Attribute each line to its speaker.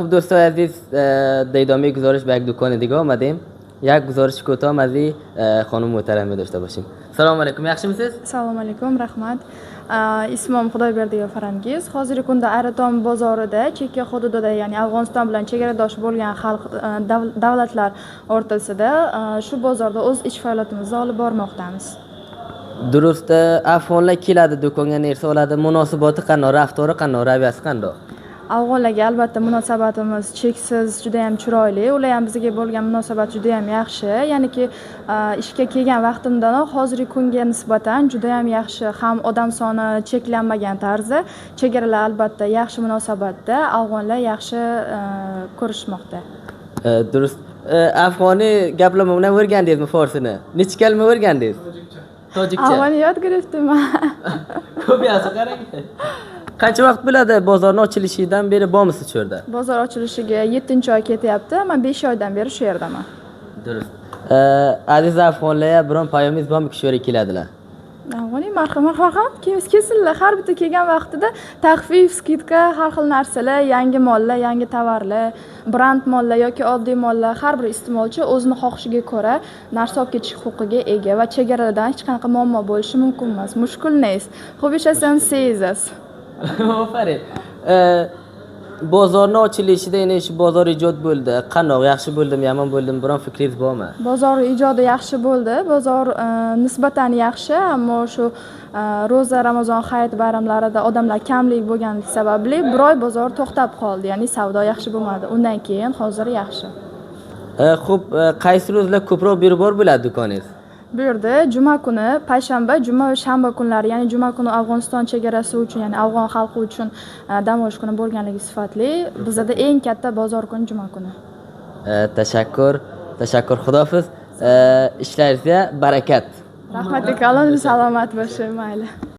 Speaker 1: خب دوستان عزیز در ادامه گزارش به یک دکان دیگه آمدیم. یک گزارش کوتاه از این خانم محترم داشته باشیم. سلام علیکم. yaxshimisiz?
Speaker 2: Assalomu alaykum, rahmat. Ismim Xudoyberdiyev Farangiz. Hozirgi kunda Aerodrom bozorida chekka hududida, ya'ni Afg'oniston bilan chegaradosh bo'lgan xalq davlatlar o'rtasida shu bozorda o'z ish faoliyatimizni olib bormoqdamiz.
Speaker 1: Durust, afg'onlar keladi do'konga narsa oladi. Munosabati qanday, raftori qanday, raviyasi qanday?
Speaker 2: Afg'onlarga albatta munosabatimiz cheksiz, juda ham chiroyli. Ular ham bizga bo'lgan munosabat juda ham yaxshi. Ya'niki ishga kelgan vaqtimdanoq hozirgi kunga nisbatan juda ham yaxshi. Ham odam soni cheklanmagan tarzda, chegaralar albatta yaxshi munosabatda, afg'onlar yaxshi ko'rishmoqda.
Speaker 1: Durust. Afg'oni gaplarni bilan o'rgandingizmi forsini? Necha kalima o'rgandingiz? Tojikcha.
Speaker 2: Afg'oni yod giriftiman.
Speaker 1: Ko'p yaxshi qarang. Qancha vaqt bo'ladi bozorning ochilishidan beri bormisiz shu yerda?
Speaker 2: Bozor ochilishiga 7-oy ketyapti, men 5 oydan beri shu yerdaman.
Speaker 1: Durust. Aziz afg'onlar, biron payomingiz bormi shu yerga keladilar?
Speaker 2: Afg'oniy marhamat, kelsinlar. Har bitta kelgan vaqtida taxfif, skidka, har xil narsalar, yangi mollar, yangi tovarlar, brend mollar yoki oddiy mollar, har bir iste'molchi o'zini xohishiga ko'ra narsa olib ketish huquqiga ega va chegaralardan hech qanaqa muammo bo'lishi mumkin emas. Mushkul neis. Xo'p yashasangiz sezasiz.
Speaker 1: Aferin. Bozorning ochilishida yana shu bozor ijod bo'ldi. Qanday, yaxshi bo'ldimi, yomon bo'ldimi, biron fikringiz bormi?
Speaker 2: Bozor ijodi yaxshi bo'ldi. Bozor nisbatan yaxshi, ammo shu ro'za, Ramazon, hayit bayramlarida odamlar kamlik bo'lganligi sababli bir oy bozor to'xtab qoldi. Ya'ni savdo yaxshi bo'lmadi. Undan keyin hozir yaxshi.
Speaker 1: Xo'p, qaysi ro'zlar ko'proq bor bo'ladi do'koningiz?
Speaker 2: Bu yerda juma kuni, payshanba, juma va shanba kunlari, ya'ni juma kuni Afg'oniston chegarasi uchun, ya'ni afg'on xalqi uchun dam olish kuni bo'lganligi sifatli bizda eng katta bozor kuni juma kuni.
Speaker 1: Tashakkur, xudofiz. Ishlaringizga barakat.
Speaker 2: Rahmat, kalon salomat bo'lsin, mayli.